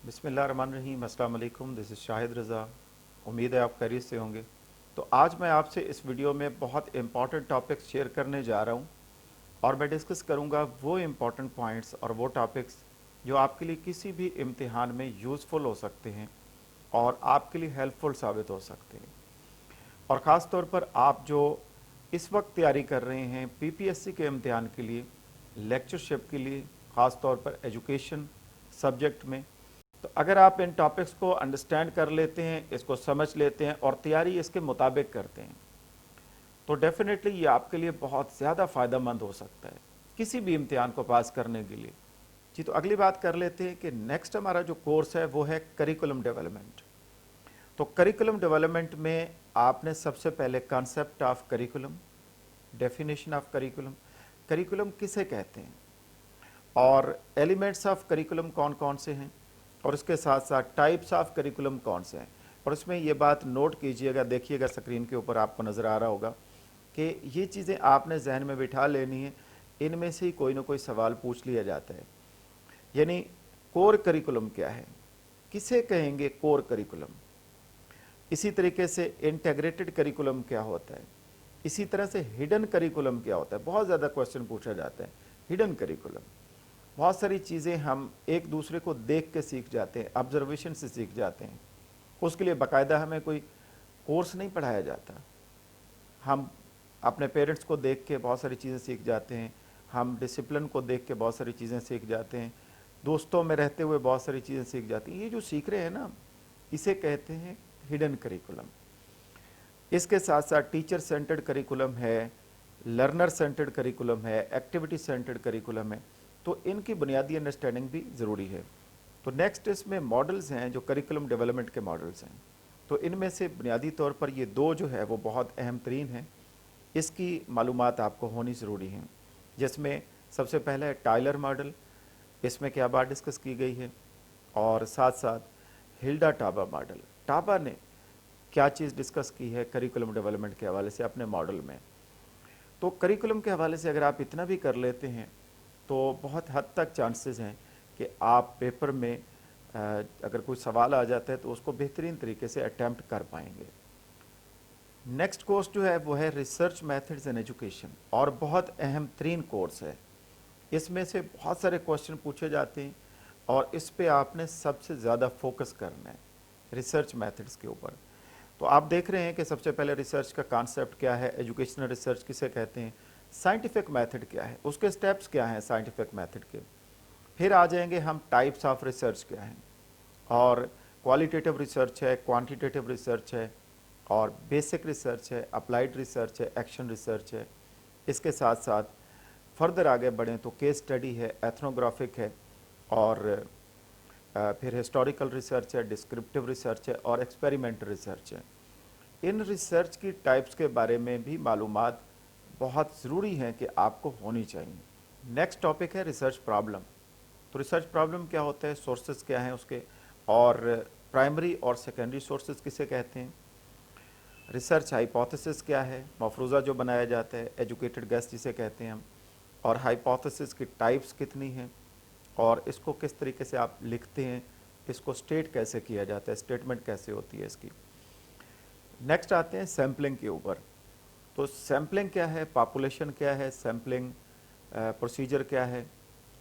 बिस्मिल्लाहिर्रहमानिर्रहीम। अस्सलाम वालेकुम। दिस इज़ शाहिद रज़ा। उम्मीद है आप खैरियत से होंगे। तो आज मैं आपसे इस वीडियो में बहुत इम्पॉर्टेंट टॉपिक्स शेयर करने जा रहा हूँ और मैं डिस्कस करूँगा वो इम्पॉर्टेंट पॉइंट्स और वो टॉपिक्स जो आपके लिए किसी भी इम्तिहान में यूज़फुल हो सकते हैं और आपके लिए हेल्पफुल साबित हो सकते हैं। और ख़ास तौर पर आप जो इस वक्त तैयारी कर रहे हैं पीपीएससी के इम्तिहान के लिए, लेक्चरशिप के लिए, ख़ास तौर पर एजुकेशन सब्जेक्ट में, तो अगर आप इन टॉपिक्स को अंडरस्टैंड कर लेते हैं, इसको समझ लेते हैं और तैयारी इसके मुताबिक करते हैं, तो डेफिनेटली ये आपके लिए बहुत ज़्यादा फ़ायदा मंद हो सकता है किसी भी इम्तिहान को पास करने के लिए। जी, तो अगली बात कर लेते हैं कि नेक्स्ट हमारा जो कोर्स है वो है करिकुलम डेवलपमेंट। तो करिकुलम डेवलपमेंट में आपने सबसे पहले concept of curriculum, definition of curriculum, curriculum किसे कहते हैं और एलिमेंट्स ऑफ करिकुलम कौन कौन से हैं और उसके साथ साथ टाइप्स ऑफ करिकुलम कौन से हैं। और इसमें ये बात नोट कीजिएगा, देखिएगा स्क्रीन के ऊपर आपको नज़र आ रहा होगा कि ये चीज़ें आपने जहन में बिठा लेनी है। इनमें से ही कोई ना कोई सवाल पूछ लिया जाता है। यानी कोर करिकुलम क्या है, किसे कहेंगे कोर करिकुलम। इसी तरीके से इंटीग्रेटेड करिकुलम क्या होता है, इसी तरह से हिडन करिकुलम क्या होता है। बहुत ज़्यादा क्वेश्चन पूछा जाता है हिडन करिकुलम। बहुत सारी चीज़ें हम एक दूसरे को देख के सीख जाते हैं, ऑब्जर्वेशन से सीख जाते हैं। उसके लिए बाकायदा हमें कोई कोर्स नहीं पढ़ाया जाता। हम अपने पेरेंट्स को देख के बहुत सारी चीज़ें सीख जाते हैं, हम डिसिप्लिन को देख के बहुत सारी चीज़ें सीख जाते हैं, दोस्तों में रहते हुए बहुत सारी चीज़ें सीख जाती हैं। ये जो सीख रहे हैं ना, इसे कहते हैं हिडन करिकुलम। इसके साथ साथ टीचर सेंटर्ड करिकुलम है, लर्नर सेंटर्ड करिकुलम है, एक्टिविटी सेंटर्ड करिकुलम है। तो इनकी बुनियादी अंडरस्टैंडिंग भी ज़रूरी है। तो नेक्स्ट इसमें मॉडल्स हैं जो करिकुलम डेवलपमेंट के मॉडल्स हैं। तो इनमें से बुनियादी तौर पर ये दो जो है वो बहुत अहम तरीन हैं, इसकी मालूमात आपको होनी ज़रूरी है। जिसमें सबसे पहला है टाइलर मॉडल, इसमें क्या बात डिस्कस की गई है, और साथ साथ हिल्डा टाबा मॉडल। टाबा ने क्या चीज़ डिस्कस की है करिकुलम डेवलपमेंट के हवाले से अपने मॉडल में। तो करिकुलम के हवाले से अगर आप इतना भी कर लेते हैं तो बहुत हद तक चांसेस हैं कि आप पेपर में अगर कोई सवाल आ जाता है तो उसको बेहतरीन तरीके से अटैम्प्ट कर पाएंगे। नेक्स्ट कोर्स जो है वो है रिसर्च मेथड्स इन एजुकेशन, और बहुत अहम तरीन कोर्स है। इसमें से बहुत सारे क्वेश्चन पूछे जाते हैं और इस पे आपने सबसे ज़्यादा फोकस करना है रिसर्च मेथड्स के ऊपर। तो आप देख रहे हैं कि सबसे पहले रिसर्च का कॉन्सेप्ट क्या है, एजुकेशनल रिसर्च किसे कहते हैं, साइंटिफिक मेथड क्या है, उसके स्टेप्स क्या हैं साइंटिफिक मेथड के। फिर आ जाएंगे हम टाइप्स ऑफ रिसर्च क्या हैं, और क्वालिटेटिव रिसर्च है, क्वांटिटेटिव रिसर्च है, और बेसिक रिसर्च है, अप्लाइड रिसर्च है, एक्शन रिसर्च है। इसके साथ साथ फर्दर आगे बढ़ें तो केस स्टडी है, एथनोग्राफिक है, और फिर हिस्टोरिकल रिसर्च है, डिस्क्रिप्टिव रिसर्च है, और एक्सपेरिमेंटल रिसर्च है। इन रिसर्च की टाइप्स के बारे में भी मालूमात बहुत ज़रूरी है कि आपको होनी चाहिए। नेक्स्ट टॉपिक है रिसर्च प्रॉब्लम। तो रिसर्च प्रॉब्लम क्या होता है, सोर्सेज क्या हैं उसके, और प्राइमरी और सेकेंडरी सोर्सेज किसे कहते हैं, रिसर्च हाइपोथेसिस क्या है, मफरूज़ा जो बनाया जाता है, एजुकेटेड गेस जिसे कहते हैं हम, और हाइपोथेसिस की टाइप्स कितनी हैं, और इसको किस तरीके से आप लिखते हैं, इसको स्टेट कैसे किया जाता है, स्टेटमेंट कैसे होती है इसकी। नेक्स्ट आते हैं सैम्पलिंग के ऊपर। तो सैम्पलिंग क्या है, पॉपुलेशन क्या है, सैम्पलिंग प्रोसीजर क्या है,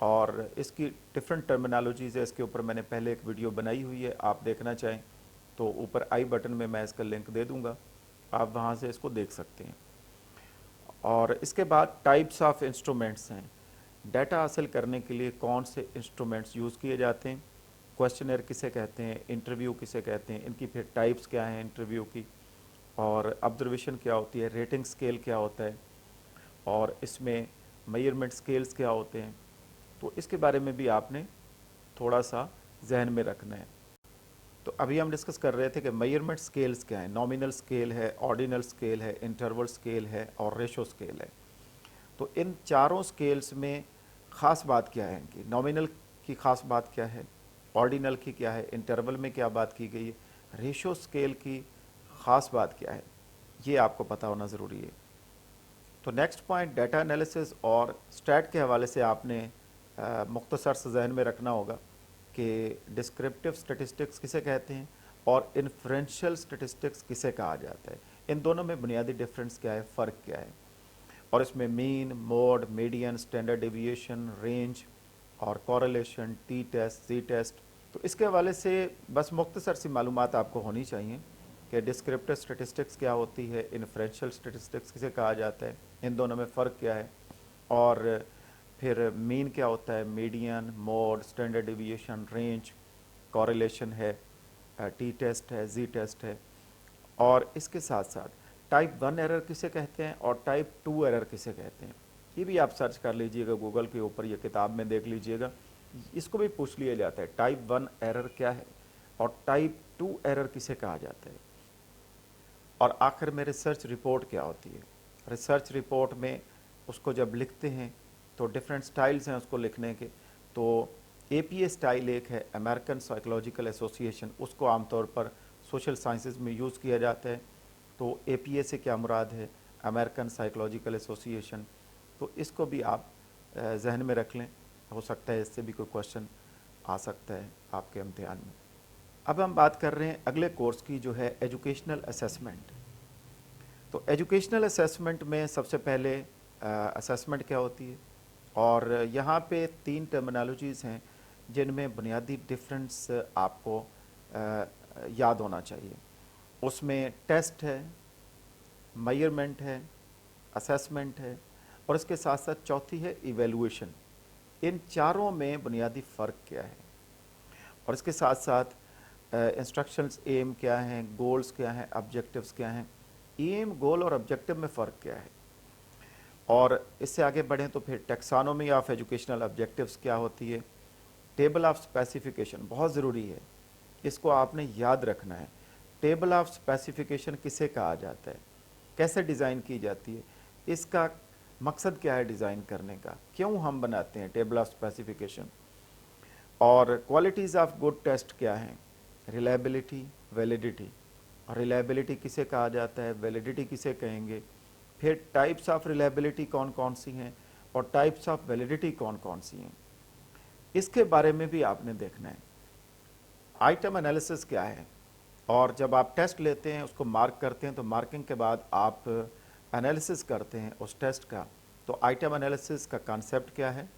और इसकी डिफरेंट टर्मिनोलॉजीज़ है। इसके ऊपर मैंने पहले एक वीडियो बनाई हुई है, आप देखना चाहें तो ऊपर आई बटन में मैं इसका लिंक दे दूंगा, आप वहाँ से इसको देख सकते हैं। और इसके बाद टाइप्स ऑफ इंस्ट्रूमेंट्स हैं, डाटा हासिल करने के लिए कौन से इंस्ट्रूमेंट्स यूज़ किए जाते हैं, क्वेश्चनर किसे कहते हैं, इंटरव्यू किसे कहते हैं, इनकी फिर टाइप्स क्या हैं इंटरव्यू की, और ऑब्जर्वेशन क्या होती है, रेटिंग स्केल क्या होता है, और इसमें मेजरमेंट स्केल्स क्या होते हैं। तो इसके बारे में भी आपने थोड़ा सा जहन में रखना है। तो अभी हम डिस्कस कर रहे थे कि मेजरमेंट स्केल्स क्या है, नॉमिनल स्केल है, ऑर्डिनल स्केल है, इंटरवल स्केल है, और रेशो स्केल है। तो इन चारों स्केल्स में ख़ास बात क्या है, इनकी नॉमिनल की ख़ास बात क्या है, ऑर्डिनल की क्या है, इंटरवल में क्या बात की गई है, रेशो स्केल की ख़ास बात क्या है, ये आपको पता होना ज़रूरी है। तो नेक्स्ट पॉइंट डाटा एनालिसिस और स्टैट के हवाले से आपने मुख्तसर से जहन में रखना होगा कि डिस्क्रिप्टिव स्टैटिस्टिक्स किसे कहते हैं और इन्फ्रेंशियल स्टैटिस्टिक्स किसे कहा जाता है, इन दोनों में बुनियादी डिफरेंस क्या है, फ़र्क क्या है, और इसमें mean, mode, median, standard deviation, range और कॉरेलेशन, टी टेस्ट, सी टेस्ट। तो इसके हवाले से बस मुख्तसर सी मालूमात आपको होनी चाहिए कि डिस्क्रिप्टिव स्टैटिस्टिक्स क्या होती है, इन्फ्रेंशियल स्टैटिस्टिक्स किसे कहा जाता है, इन दोनों में फ़र्क क्या है, और फिर मीन क्या होता है, median, mode, standard deviation, range, correlation है, टी टेस्ट है, जी टेस्ट है, और इसके साथ साथ टाइप 1 एरर किसे कहते हैं और टाइप 2 एरर किसे कहते हैं। ये भी आप सर्च कर लीजिएगा गूगल के ऊपर, ये किताब में देख लीजिएगा, इसको भी पूछ लिया जाता है टाइप 1 एरर क्या है और टाइप 2 एरर किसे कहा जाता है। और आखिर में रिसर्च रिपोर्ट क्या होती है। रिसर्च रिपोर्ट में उसको जब लिखते हैं तो डिफरेंट स्टाइल्स हैं उसको लिखने के। तो APA स्टाइल एक है, अमेरिकन साइकोलॉजिकल एसोसिएशन, उसको आमतौर पर सोशल साइंसेज में यूज़ किया जाता है। तो APA से क्या मुराद है, अमेरिकन साइकोलॉजिकल एसोसिएशन। तो इसको भी आप जहन में रख लें, हो सकता है इससे भी कोई क्वेश्चन आ सकता है आपके इम्तिहान में। अब हम बात कर रहे हैं अगले कोर्स की, जो है एजुकेशनल असेसमेंट। तो एजुकेशनल असेसमेंट में सबसे पहले असेसमेंट क्या होती है, और यहाँ पे 3 टर्मिनोलॉजीज़ हैं जिनमें बुनियादी डिफरेंस आपको याद होना चाहिए। उसमें टेस्ट है, मेजरमेंट है, असेसमेंट है, और इसके साथ साथ चौथी है इवेलुएशन। इन चारों में बुनियादी फ़र्क क्या है, और इसके साथ साथ इंस्ट्रक्शंस एम क्या हैं, गोल्स क्या हैं, ऑब्जेक्टिव्स क्या हैं। एम, गोल और ऑब्जेक्टिव में फ़र्क क्या है, और इससे आगे बढ़ें तो फिर टेक्सानोमी ऑफ एजुकेशनल ऑब्जेक्टिव्स क्या होती है। टेबल ऑफ स्पेसिफिकेशन बहुत ज़रूरी है, इसको आपने याद रखना है। टेबल ऑफ स्पेसिफिकेशन किसे कहा जाता है, कैसे डिज़ाइन की जाती है, इसका मकसद क्या है डिज़ाइन करने का, क्यों हम बनाते हैं टेबल ऑफ स्पेसिफिकेशन। और क्वालिटीज़ ऑफ गुड टेस्ट क्या हैं, रिलायबिलिटी, वैलिडिटी। रिलायबिलिटी किसे कहा जाता है, वैलिडिटी किसे कहेंगे। फिर टाइप्स ऑफ रिलायबिलिटी कौन कौन सी हैं और टाइप्स ऑफ वैलिडिटी कौन कौन सी हैं, इसके बारे में भी आपने देखना है। आइटम एनालिसिस क्या है, और जब आप टेस्ट लेते हैं उसको मार्क करते हैं तो मार्किंग के बाद आप एनालिसिस करते हैं उस टेस्ट का। तो आइटम एनालिसिस का कॉन्सेप्ट क्या है,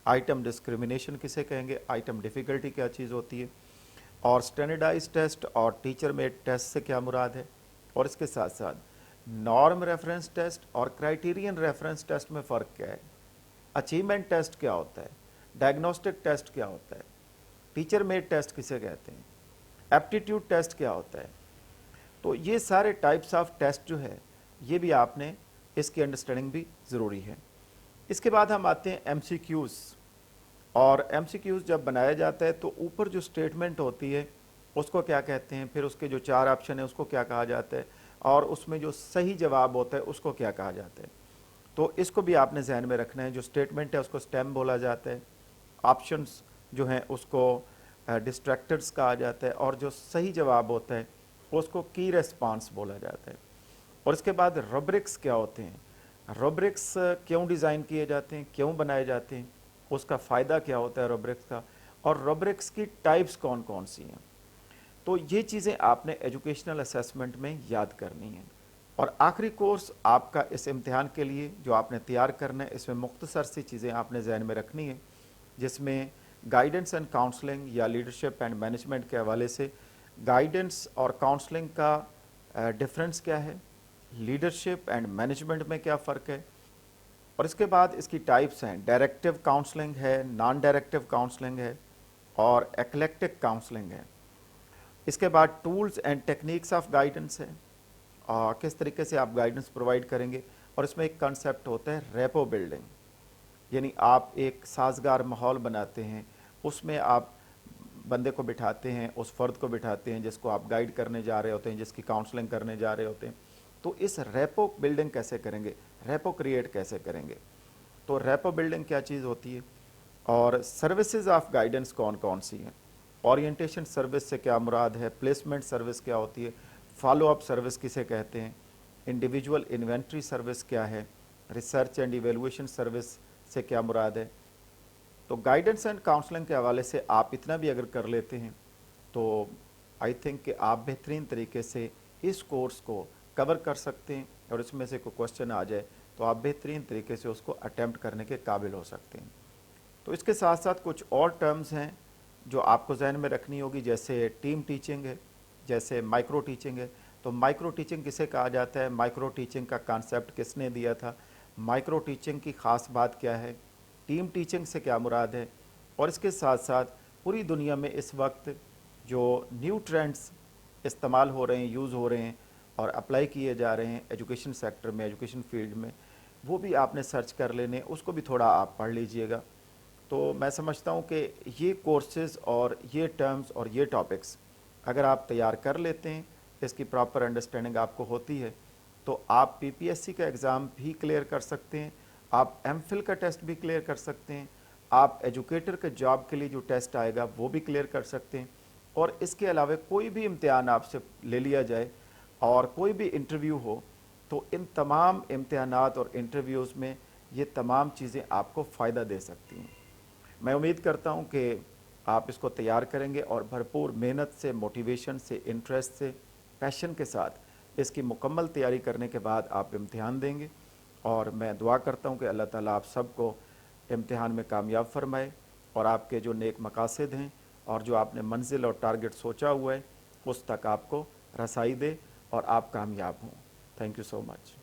आइटम डिस्क्रिमिनेशन किसे कहेंगे, आइटम डिफ़िकल्टी क्या चीज़ होती है, और स्टैंडर्डाइज टेस्ट और टीचर मेड टेस्ट से क्या मुराद है, और इसके साथ साथ नॉर्म रेफरेंस टेस्ट और क्राइटेरियन रेफरेंस टेस्ट में फ़र्क क्या है, अचीवमेंट टेस्ट क्या होता है, डायग्नोस्टिक टेस्ट क्या होता है, टीचर मेड टेस्ट किसे कहते हैं, एप्टीट्यूड टेस्ट क्या होता है। तो ये सारे टाइप्स ऑफ टेस्ट जो है ये भी आपने इसकी अंडरस्टैंडिंग भी ज़रूरी है। इसके बाद हम आते हैं MCQs, और MCQs जब बनाया जाता है तो ऊपर जो स्टेटमेंट होती है उसको क्या कहते हैं, फिर उसके जो 4 ऑप्शन है उसको क्या कहा जाता है, और उसमें जो सही जवाब होता है उसको क्या कहा जाता है। तो इसको भी आपने जहन में रखना है। जो स्टेटमेंट है उसको स्टेम बोला जाता है, ऑप्शंस जो हैं उसको डिस्ट्रैक्टर्स कहा जाता है, और जो सही जवाब होता है उसको की रेस्पॉन्स बोला जाता है। और इसके बाद रूब्रिक्स क्या होते हैं, रूब्रिक्स क्यों डिज़ाइन किए जाते हैं, क्यों बनाए जाते हैं, उसका फ़ायदा क्या होता है रूब्रिक्स का, और रूब्रिक्स की टाइप्स कौन कौन सी हैं। तो ये चीज़ें आपने एजुकेशनल असेसमेंट में याद करनी है। और आखिरी कोर्स आपका इस इम्तिहान के लिए जो आपने तैयार करना है, इसमें मुख्तसर सी चीज़ें आपने जहन में रखनी है, जिसमें गाइडेंस एंड काउंसलिंग या लीडरशिप एंड मैनेजमेंट के हवाले से गाइडेंस और काउंसलिंग का डिफरेंस क्या है, लीडरशिप एंड मैनेजमेंट में क्या फ़र्क है, और इसके बाद इसकी टाइप्स हैं, डायरेक्टिव काउंसलिंग है, नॉन डायरेक्टिव काउंसलिंग है, और एक्लेक्टिक काउंसलिंग है। इसके बाद tools and techniques of guidance है, और किस तरीके से आप गाइडेंस प्रोवाइड करेंगे। और इसमें एक कंसेप्ट होता है रेपो बिल्डिंग, यानी आप एक साजगार माहौल बनाते हैं, उसमें आप बंदे को बिठाते हैं, उस फ़र्द को बिठाते हैं जिसको आप गाइड करने जा रहे होते हैं, जिसकी काउंसलिंग करने जा रहे होते हैं। तो इस रेपो बिल्डिंग कैसे करेंगे, रेपो क्रिएट कैसे करेंगे। तो रेपो बिल्डिंग क्या चीज़ होती है, और सर्विसेज ऑफ गाइडेंस कौन कौन सी हैं, ओरिएंटेशन सर्विस से क्या मुराद है, प्लेसमेंट सर्विस क्या होती है, फॉलो अप सर्विस किसे कहते हैं, इंडिविजुअल इन्वेंट्री सर्विस क्या है, रिसर्च एंड इवेलुएशन सर्विस से क्या मुराद है, तो गाइडेंस एंड काउंसलिंग के हवाले से आप इतना भी अगर कर लेते हैं तो आई थिंक कि आप बेहतरीन तरीके से इस कोर्स को कवर कर सकते हैं, और इसमें से कोई क्वेश्चन आ जाए तो आप बेहतरीन तरीके से उसको अटेम्प्ट करने के काबिल हो सकते हैं। तो इसके साथ साथ कुछ और टर्म्स हैं जो आपको जहन में रखनी होगी, जैसे टीम टीचिंग है, जैसे माइक्रो टीचिंग है। तो माइक्रो टीचिंग किसे कहा जाता है, माइक्रो टीचिंग का कॉन्सेप्ट किसने दिया था, माइक्रो टीचिंग की ख़ास बात क्या है, टीम टीचिंग से क्या मुराद है, और इसके साथ साथ पूरी दुनिया में इस वक्त जो न्यू ट्रेंड्स इस्तेमाल हो रहे हैं, यूज़ हो रहे हैं और अप्लाई किए जा रहे हैं एजुकेशन सेक्टर में, एजुकेशन फील्ड में, वो भी आपने सर्च कर लेने, उसको भी थोड़ा आप पढ़ लीजिएगा। तो मैं समझता हूँ कि ये कोर्सेज़ और ये टर्म्स और ये टॉपिक्स अगर आप तैयार कर लेते हैं, इसकी प्रॉपर अंडरस्टैंडिंग आपको होती है, तो आप पीपीएससी का एग्ज़ाम भी क्लियर कर सकते हैं, आप एमफिल का टेस्ट भी क्लियर कर सकते हैं, आप एजुकेटर के जॉब के लिए जो टेस्ट आएगा वो भी क्लियर कर सकते हैं। और इसके अलावा कोई भी इम्तिहान आपसे ले लिया जाए और कोई भी इंटरव्यू हो, तो इन तमाम इम्तिहानात और इंटरव्यूज़ में ये तमाम चीज़ें आपको फ़ायदा दे सकती हैं। मैं उम्मीद करता हूँ कि आप इसको तैयार करेंगे और भरपूर मेहनत से, मोटिवेशन से, इंटरेस्ट से, पैशन के साथ इसकी मुकम्मल तैयारी करने के बाद आप इम्तिहान देंगे। और मैं दुआ करता हूँ कि अल्लाह ताला आप सबको इम्तिहान में कामयाब फरमाए और आपके जो नेक मकासद हैं और जो आपने मंजिल और टारगेट सोचा हुआ है उस तक आपको रसाई दे और आप कामयाब हों। Thank you so much.